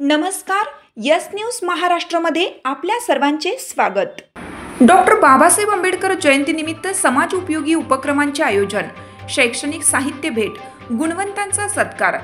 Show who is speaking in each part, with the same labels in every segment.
Speaker 1: नमस्कार, yes news महाराष्ट्रामध्ये आपल्या सर्वांचे स्वागत। डॉक्टर बाबासाहेब आंबेडकर जयंतीनिमित्त समाज उपयोगी उपक्रमांचे आयोजन, शैक्षणिक साहित्य भेट, गुणवंतांचा सत्कार।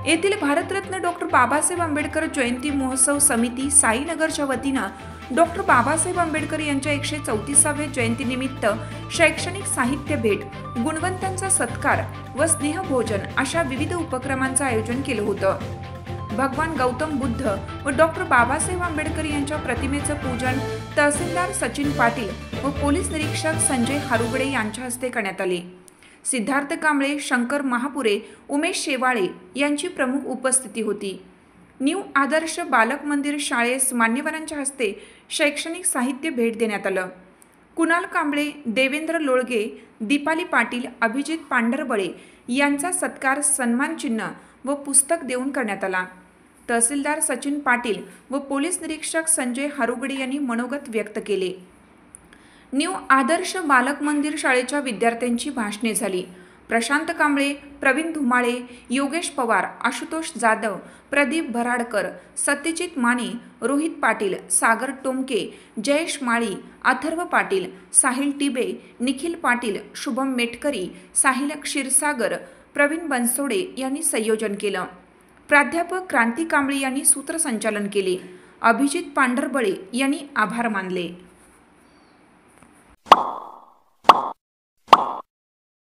Speaker 1: येथील भारतरत्न डॉक्टर बाबासाहेब आंबेडकर जयंती महोत्सव समिती साईनगरच्या वतीने डॉक्टर बाबासाहेब आंबेडकर यांच्या 134व्या जयंतीनिमित्त शैक्षणिक साहित्य भेट, गुणवंतांचा सत्कार व स्नेहभोजन अशा विविध उपक्रमांचे आयोजन केले होते। भगवान गौतम बुद्ध व डॉक्टर बाबासाहेब आंबेडकर यांच्या प्रतिमेचे पूजन तहसीलदार सचिन पाटील व पोलीस निरीक्षक संजय हारुगडे यांच्या हस्ते करण्यात आले। सिद्धार्थ कांबळे, शंकर महापुरे, उमेश शेवाळे यांची प्रमुख उपस्थिती होती। न्यू आदर्श बालक मंदिर शाळेस मान्यवरांच्या हस्ते शैक्षणिक साहित्य भेट देण्यात आले। कुणाल कांबळे, देवेंद्र लोळगे, दीपाली पाटील, अभिजित पांढरबळे यांचा सत्कार सन्मान चिन्ह व पुस्तक देऊन करण्यात आला। तहसीलदार सचिन पाटील व पोलीस निरीक्षक संजय हारुगडे यांनी मनोगत व्यक्त केले। न्यू आदर्श बालक मंदिर शाळेच्या विद्यार्थ्यांची भाषणे झाली। प्रशांत कांबळे, प्रवीण धुमाळे, योगेश पवार, आशुतोष जाधव, प्रदीप भराडकर, सत्यजित माने, रोहित पाटील, सागर टोमके, जयेश माळी, अथर्व पाटील, साहिल टिबे, निखिल पाटील, शुभम मेटकरी, साहिल क्षीरसागर, प्रवीण बनसोडे यांनी संयोजन केले। प्राध्यापक क्रांती कांबळे यांनी सूत्रसंचालन केले। अभिजित पांढरबळे यांनी आभार मानले।